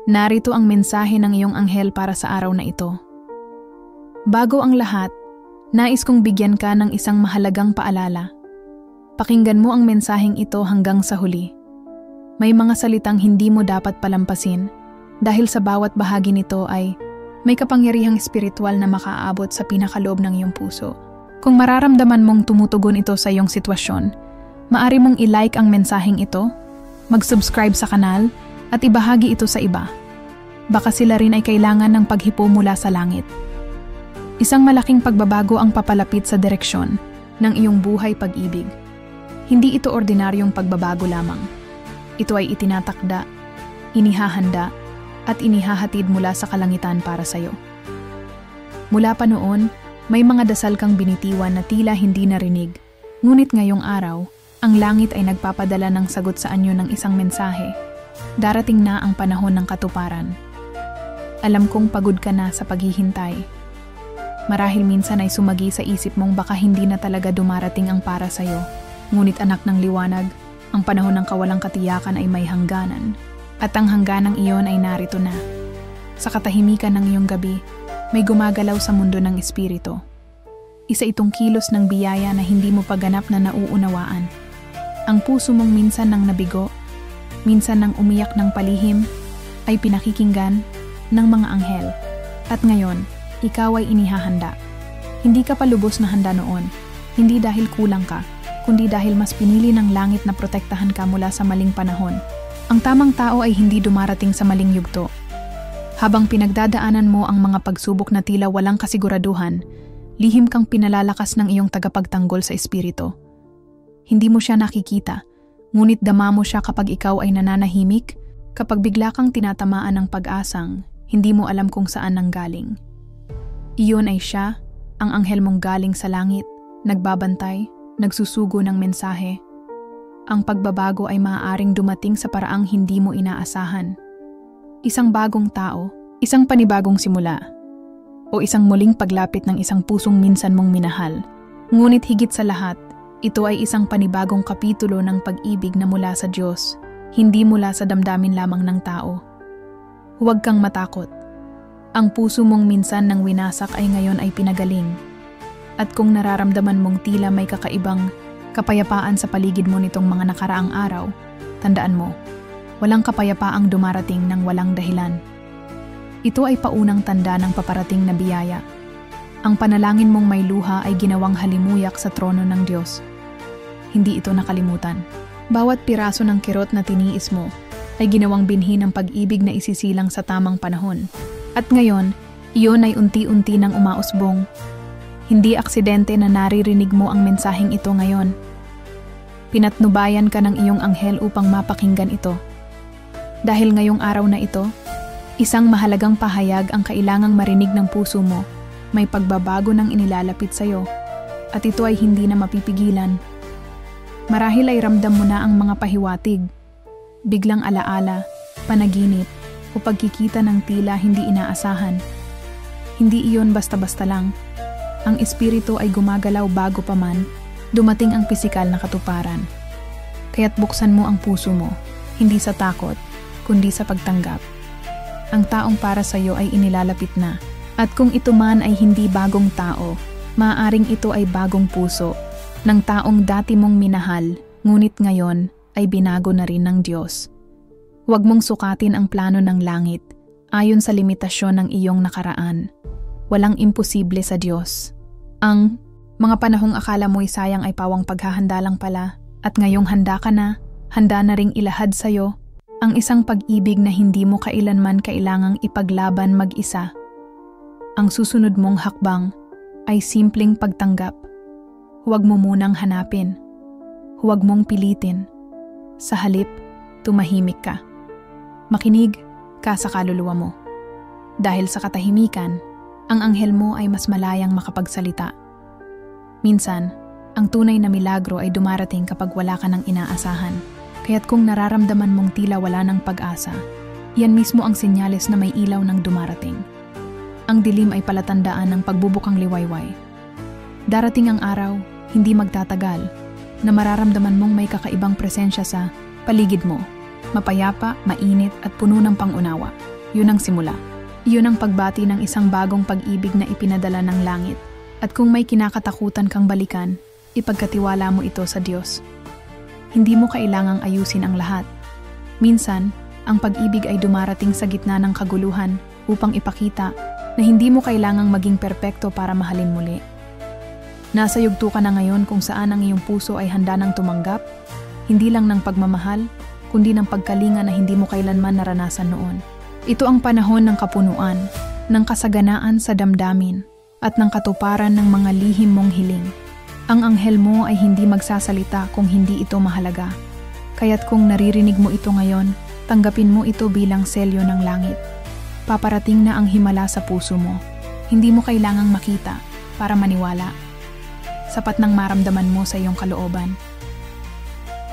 Narito ang mensahe ng iyong anghel para sa araw na ito. Bago ang lahat, nais kong bigyan ka ng isang mahalagang paalala. Pakinggan mo ang mensaheng ito hanggang sa huli. May mga salitang hindi mo dapat palampasin dahil sa bawat bahagi nito ay may kapangyarihang espiritual na makaaabot sa pinakaloob ng iyong puso. Kung mararamdaman mong tumutugon ito sa iyong sitwasyon, maaari mong i-like ang mensaheng ito, mag-subscribe sa kanal, at ibahagi ito sa iba. Baka sila rin ay kailangan ng paghipo mula sa langit. Isang malaking pagbabago ang papalapit sa direksyon ng iyong buhay pag-ibig. Hindi ito ordinaryong pagbabago lamang. Ito ay itinatakda, inihahanda, at inihahatid mula sa kalangitan para sa iyo. Mula pa noon, may mga dasal kang binitiwan na tila hindi narinig. Ngunit ngayong araw, ang langit ay nagpapadala ng sagot sa anyo ng isang mensahe. Darating na ang panahon ng katuparan. Alam kong pagod ka na sa paghihintay. Marahil minsan ay sumagi sa isip mong baka hindi na talaga dumarating ang para sa'yo. Ngunit anak ng liwanag, ang panahon ng kawalang katiyakan ay may hangganan. At ang hangganang iyon ay narito na. Sa katahimikan ng iyong gabi, may gumagalaw sa mundo ng espiritu. Isa itong kilos ng biyaya na hindi mo pa ganap na nauunawaan. Ang puso mong minsan nang nabigo, minsan nang umiyak ng palihim, ay pinakikinggan ng mga anghel. At ngayon, ikaw ay inihahanda. Hindi ka pa lubos na handa noon, hindi dahil kulang ka, kundi dahil mas pinili ng langit na protektahan ka mula sa maling panahon. Ang tamang tao ay hindi dumarating sa maling yugto. Habang pinagdadaanan mo ang mga pagsubok na tila walang kasiguraduhan, lihim kang pinalalakas ng iyong tagapagtanggol sa espiritu. Hindi mo siya nakikita, ngunit dama mo siya kapag ikaw ay nananahimik, kapag bigla kang tinatamaan ng pag-asang, hindi mo alam kung saan nanggaling. Iyon ay siya, ang anghel mong galing sa langit, nagbabantay, nagsusugo ng mensahe. Ang pagbabago ay maaaring dumating sa paraang hindi mo inaasahan. Isang bagong tao, isang panibagong simula, o isang muling paglapit ng isang pusong minsan mong minahal. Ngunit higit sa lahat, ito ay isang panibagong kapitulo ng pag-ibig na mula sa Diyos, hindi mula sa damdamin lamang ng tao. Huwag kang matakot. Ang puso mong minsan nang winasak ay ngayon ay pinagaling. At kung nararamdaman mong tila may kakaibang kapayapaan sa paligid mo nitong mga nakaraang araw, tandaan mo, walang kapayapaang dumarating ng walang dahilan. Ito ay paunang tanda ng paparating na biyaya. Ang panalangin mong may luha ay ginawang halimuyak sa trono ng Diyos. Hindi ito nakalimutan. Bawat piraso ng kirot na tiniis mo ay ginawang binhi ng pag-ibig na isisilang sa tamang panahon. At ngayon, iyon ay unti-unti nang umausbong. Hindi aksidente na naririnig mo ang mensaheng ito ngayon. Pinatnubayan ka ng iyong anghel upang mapakinggan ito. Dahil ngayong araw na ito, isang mahalagang pahayag ang kailangang marinig ng puso mo. May pagbabago ng inilalapit sa iyo, at ito ay hindi na mapipigilan. Marahil ay ramdam mo na ang mga pahiwatig, biglang alaala, panaginip, o pagkikita ng tila hindi inaasahan. Hindi iyon basta-basta lang. Ang espiritu ay gumagalaw bago pa man dumating ang pisikal na katuparan. Kaya't buksan mo ang puso mo, hindi sa takot, kundi sa pagtanggap. Ang taong para sa iyo ay inilalapit na. At kung ito man ay hindi bagong tao, maaaring ito ay bagong puso ng taong dati mong minahal, ngunit ngayon ay binago na rin ng Diyos. Huwag mong sukatin ang plano ng langit ayon sa limitasyon ng iyong nakaraan. Walang imposible sa Diyos. Ang mga panahong akala mo'y sayang ay pawang paghahanda lang pala, at ngayong handa ka na, handa na ring ilahad sa'yo ang isang pag-ibig na hindi mo kailanman kailangang ipaglaban mag-isa. Ang susunod mong hakbang ay simpleng pagtanggap. Huwag mo munang hanapin. Huwag mong pilitin. Sa halip, tumahimik ka. Makinig ka sa kaluluwa mo. Dahil sa katahimikan, ang anghel mo ay mas malayang makapagsalita. Minsan, ang tunay na milagro ay dumarating kapag wala ka ng inaasahan. Kaya't kung nararamdaman mong tila wala ng pag-asa, yan mismo ang senyales na may ilaw ng dumarating. Ang dilim ay palatandaan ng pagbubukang liwayway. Darating ang araw, hindi magtatagal, na mararamdaman mong may kakaibang presensya sa paligid mo, mapayapa, mainit at puno ng pangunawa. Yun ang simula. Yun ang pagbati ng isang bagong pag-ibig na ipinadala ng langit. At kung may kinakatakutan kang balikan, ipagkatiwala mo ito sa Diyos. Hindi mo kailangang ayusin ang lahat. Minsan, ang pag-ibig ay dumarating sa gitna ng kaguluhan upang ipakita na hindi mo kailangang maging perpekto para mahalin muli. Nasa yugto ka na ngayon kung saan ang iyong puso ay handa ng tumanggap, hindi lang ng pagmamahal, kundi ng pagkalinga na hindi mo kailanman naranasan noon. Ito ang panahon ng kapunuan, ng kasaganaan sa damdamin, at ng katuparan ng mga lihim mong hiling. Ang anghel mo ay hindi magsasalita kung hindi ito mahalaga. Kaya't kung naririnig mo ito ngayon, tanggapin mo ito bilang selyo ng langit. Paparating na ang himala sa puso mo. Hindi mo kailangang makita para maniwala. Sapat nang maramdaman mo sa iyong kalooban.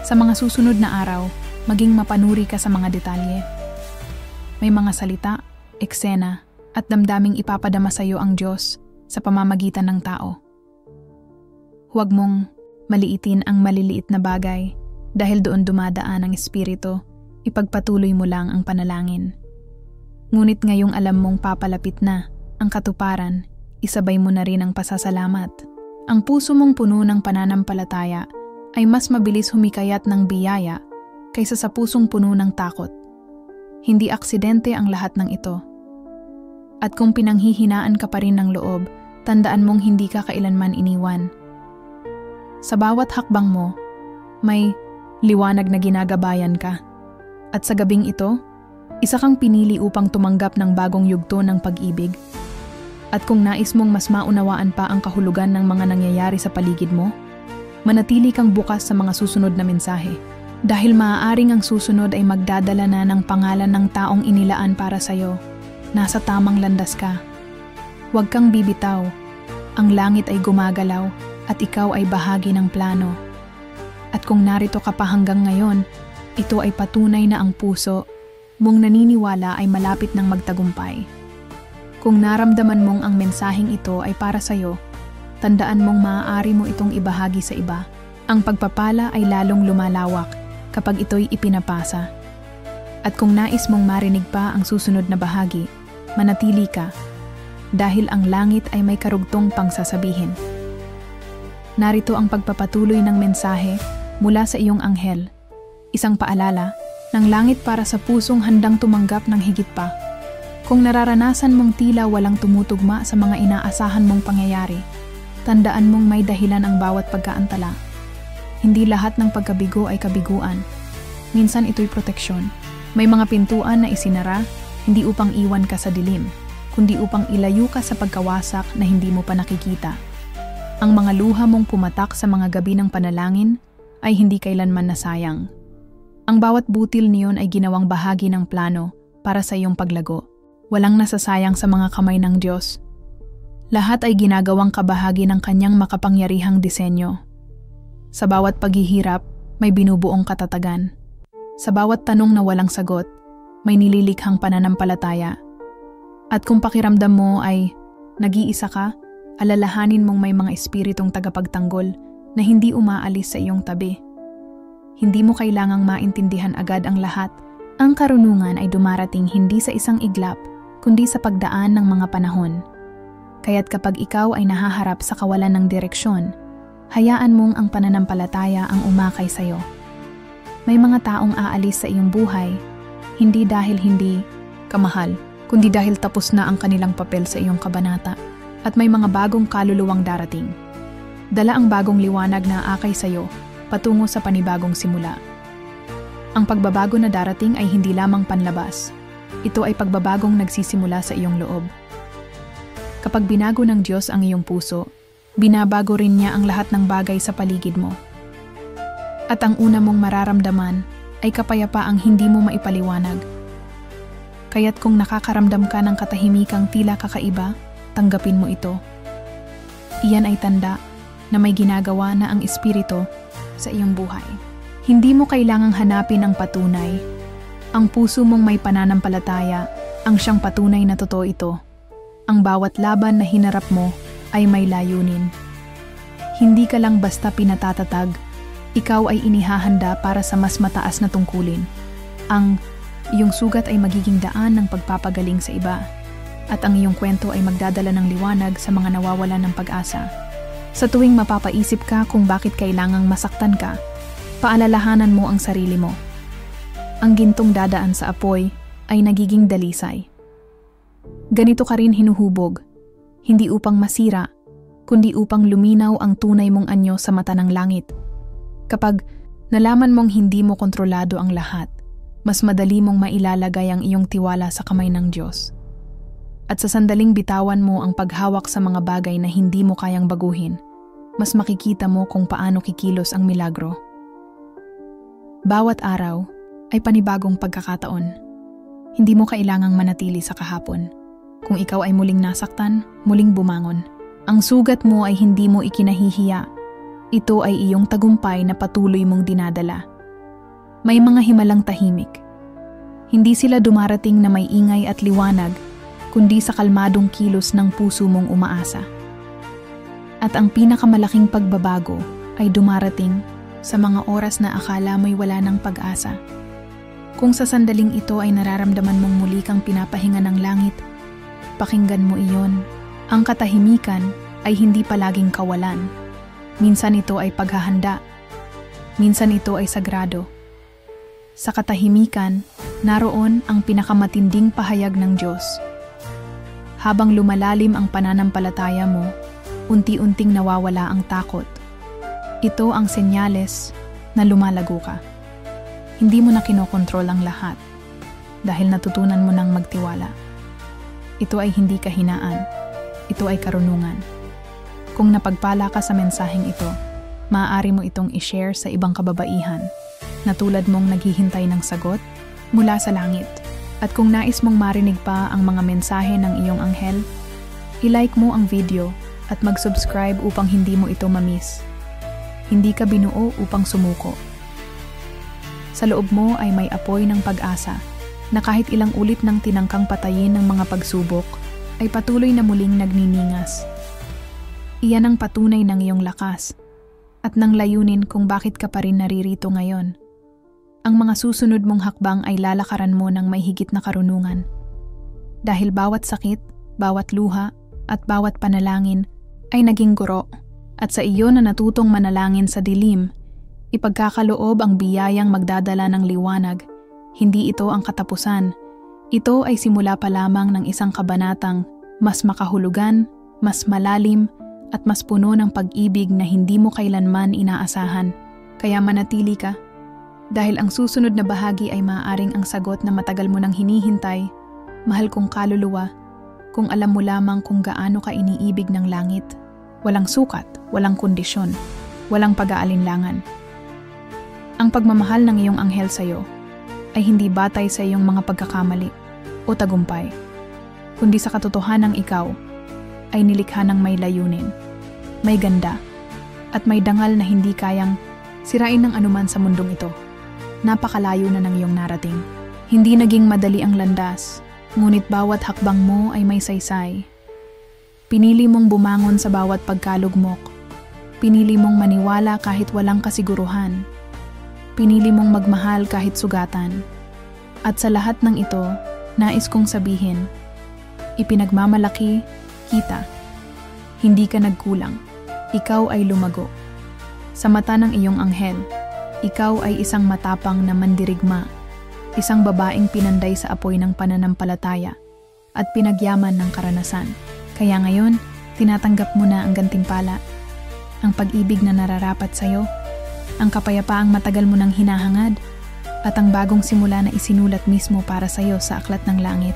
Sa mga susunod na araw, maging mapanuri ka sa mga detalye. May mga salita, eksena, at damdaming ipapadama sa iyo ang Diyos sa pamamagitan ng tao. Huwag mong maliitin ang maliliit na bagay dahil doon dumadaan ang Espiritu, ipagpatuloy mo lang ang panalangin. Ngunit ngayong alam mong papalapit na ang katuparan, isabay mo na rin ang pasasalamat. Ang puso mong puno ng pananampalataya ay mas mabilis humikayat ng biyaya kaysa sa pusong puno ng takot. Hindi aksidente ang lahat ng ito. At kung pinanghihinaan ka pa rin ng loob, tandaan mong hindi ka kailanman iniwan. Sa bawat hakbang mo, may liwanag na ginagabayan ka. At sa gabing ito, isa kang pinili upang tumanggap ng bagong yugto ng pag-ibig. At kung nais mong mas maunawaan pa ang kahulugan ng mga nangyayari sa paligid mo, manatili kang bukas sa mga susunod na mensahe. Dahil maaaring ang susunod ay magdadala na ng pangalan ng taong inilaan para sa'yo. Nasa tamang landas ka. Huwag kang bibitaw. Ang langit ay gumagalaw at ikaw ay bahagi ng plano. At kung narito ka pa hanggang ngayon, ito ay patunay na ang puso mong naniniwala ay malapit ng magtagumpay. Kung naramdaman mong ang mensaheng ito ay para sa'yo, tandaan mong maaari mo itong ibahagi sa iba. Ang pagpapala ay lalong lumalawak kapag ito'y ipinapasa. At kung nais mong marinig pa ang susunod na bahagi, manatili ka, dahil ang langit ay may karugtong pang sasabihin. Narito ang pagpapatuloy ng mensahe mula sa iyong anghel, isang paalala ng langit para sa pusong handang tumanggap ng higit pa. Kung nararanasan mong tila walang tumutugma sa mga inaasahan mong pangyayari, tandaan mong may dahilan ang bawat pagkaantala. Hindi lahat ng pagkabigo ay kabiguan. Minsan ito'y proteksyon. May mga pintuan na isinara, hindi upang iwan ka sa dilim, kundi upang ilayo ka sa pagkawasak na hindi mo pa nakikita. Ang mga luha mong pumatak sa mga gabi ng panalangin ay hindi kailanman nasayang. Ang bawat butil niyon ay ginawang bahagi ng plano para sa iyong paglago. Walang nasasayang sa mga kamay ng Diyos. Lahat ay ginagawang kabahagi ng kanyang makapangyarihang disenyo. Sa bawat paghihirap, may binubuong katatagan. Sa bawat tanong na walang sagot, may nililikhang pananampalataya. At kung pakiramdam mo ay nag-iisa ka, alalahanin mong may mga espiritong tagapagtanggol na hindi umaalis sa iyong tabi. Hindi mo kailangang maintindihan agad ang lahat. Ang karunungan ay dumarating hindi sa isang iglap, kundi sa pagdaan ng mga panahon. Kaya't kapag ikaw ay nahaharap sa kawalan ng direksyon, hayaan mong ang pananampalataya ang umakay sa iyo. May mga taong aalis sa iyong buhay, hindi dahil hindi kamahal, kundi dahil tapos na ang kanilang papel sa iyong kabanata. At may mga bagong kaluluwang darating. Dala ang bagong liwanag na aakay sa iyo, patungo sa panibagong simula. Ang pagbabago na darating ay hindi lamang panlabas. Ito ay pagbabagong nagsisimula sa iyong loob. Kapag binago ng Diyos ang iyong puso, binabago rin niya ang lahat ng bagay sa paligid mo. At ang una mong mararamdaman ay kapayapaang hindi mo maipaliwanag. Kaya't kung nakakaramdam ka ng katahimikang tila kakaiba, tanggapin mo ito. Iyan ay tanda na may ginagawa na ang Espiritu sa iyong buhay. Hindi mo kailangang hanapin ang patunay. Ang puso mong may pananampalataya ang siyang patunay na totoo ito. Ang bawat laban na hinarap mo ay may layunin. Hindi ka lang basta pinatatatag, ikaw ay inihahanda para sa mas mataas na tungkulin. Ang iyong sugat ay magiging daan ng pagpapagaling sa iba, at ang iyong kwento ay magdadala ng liwanag sa mga nawawalan ng pag-asa. Sa tuwing mapapaisip ka kung bakit kailangang masaktan ka, paalalahanan mo ang sarili mo. Ang gintong dadaan sa apoy ay nagiging dalisay. Ganito ka rin hinuhubog, hindi upang masira, kundi upang luminaw ang tunay mong anyo sa mata ng langit. Kapag nalaman mong hindi mo kontrolado ang lahat, mas madali mong mailalagay ang iyong tiwala sa kamay ng Diyos. At sa sandaling bitawan mo ang paghawak sa mga bagay na hindi mo kayang baguhin, mas makikita mo kung paano kikilos ang milagro. Bawat araw ay panibagong pagkakataon. Hindi mo kailangang manatili sa kahapon. Kung ikaw ay muling nasaktan, muling bumangon. Ang sugat mo ay hindi mo ikinahihiya. Ito ay iyong tagumpay na patuloy mong dinadala. May mga himalang tahimik. Hindi sila dumarating na may ingay at liwanag, kundi sa kalmadong kilos ng puso mong umaasa. At ang pinakamalaking pagbabago ay dumarating sa mga oras na akala mo'y wala ng pag-asa. Kung sa sandaling ito ay nararamdaman mong muli kang pinapahinga ng langit, pakinggan mo iyon. Ang katahimikan ay hindi palaging kawalan. Minsan ito ay paghahanda. Minsan ito ay sagrado. Sa katahimikan, naroon ang pinakamatinding pahayag ng Diyos. Habang lumalalim ang pananampalataya mo, unti-unting nawawala ang takot. Ito ang senyales na lumalago ka. Hindi mo na kinokontrol ang lahat dahil natutunan mo nang magtiwala. Ito ay hindi kahinaan. Ito ay karunungan. Kung napagpala ka sa mensaheng ito, maaari mo itong i-share sa ibang kababaihan na tulad mong naghihintay ng sagot mula sa langit. At kung nais mong marinig pa ang mga mensahe ng iyong anghel, i-like mo ang video at mag-subscribe upang hindi mo ito ma-miss. Hindi ka binuo upang sumuko. Sa loob mo ay may apoy ng pag-asa na kahit ilang ulit ng tinangkang patayin ng mga pagsubok, ay patuloy na muling nagniningas. Iyan ang patunay ng iyong lakas at ng layunin kung bakit ka pa rin naririto ngayon. Ang mga susunod mong hakbang ay lalakaran mo ng may higit na karunungan. Dahil bawat sakit, bawat luha, at bawat panalangin ay naging guro. At sa iyo na natutong manalangin sa dilim, ipagkakaloob ang biyayang magdadala ng liwanag. Hindi ito ang katapusan. Ito ay simula pa lamang ng isang kabanatang mas makahulugan, mas malalim, at mas puno ng pag-ibig na hindi mo kailanman inaasahan. Kaya manatili ka. Dahil ang susunod na bahagi ay maaaring ang sagot na matagal mo nang hinihintay, mahal kong kaluluwa, kung alam mo lamang kung gaano ka iniibig ng langit. Walang sukat, walang kondisyon, walang pag-aalinlangan. Ang pagmamahal ng iyong anghel sa iyo ay hindi batay sa iyong mga pagkakamali o tagumpay, kundi sa katotohanang ikaw ay nilikha ng may layunin, may ganda, at may dangal na hindi kayang sirain ng anuman sa mundong ito. Napakalayo na ng iyong narating. Hindi naging madali ang landas, ngunit bawat hakbang mo ay may saysay. Pinili mong bumangon sa bawat pagkalugmok. Pinili mong maniwala kahit walang kasiguruhan. Pinili mong magmahal kahit sugatan. At sa lahat ng ito, nais kong sabihin, ipinagmamalaki kita. Hindi ka nagkulang. Ikaw ay lumago. Sa mata ng iyong anghel, ikaw ay isang matapang na mandirigma, isang babaeng pinanday sa apoy ng pananampalataya at pinagyaman ng karanasan. Kaya ngayon, tinatanggap mo na ang gantimpala, ang pag-ibig na nararapat sa iyo, ang kapayapaang matagal mo nang hinahangad, at ang bagong simula na isinulat mismo para sa iyo sa aklat ng langit.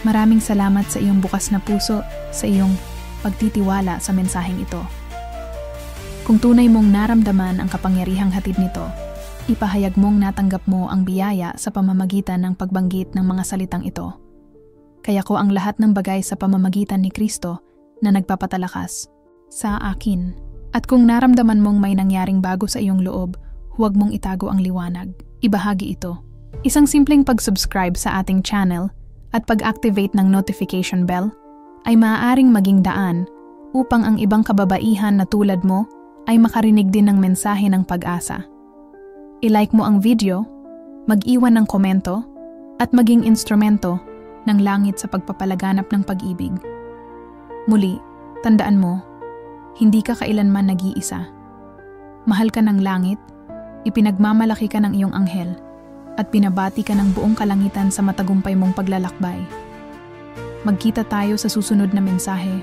Maraming salamat sa iyong bukas na puso, sa iyong pagtitiwala sa mensaheng ito. Kung tunay mong naramdaman ang kapangyarihang hatid nito, ipahayag mong natanggap mo ang biyaya sa pamamagitan ng pagbanggit ng mga salitang ito. Kaya ko ang lahat ng bagay sa pamamagitan ni Kristo na nagpapatalakas sa akin. At kung naramdaman mong may nangyaring bago sa iyong loob, huwag mong itago ang liwanag. Ibahagi ito. Isang simpleng pag-subscribe sa ating channel at pag-activate ng notification bell ay maaaring maging daan upang ang ibang kababaihan na tulad mo ay makarinig din ng mensahe ng pag-asa. I-like mo ang video, mag-iwan ng komento, at maging instrumento ng langit sa pagpapalaganap ng pag-ibig. Muli, tandaan mo, hindi ka kailanman nag-iisa. Mahal ka ng langit, ipinagmamalaki ka ng iyong anghel, at binabati ka ng buong kalangitan sa matagumpay mong paglalakbay. Magkita tayo sa susunod na mensahe.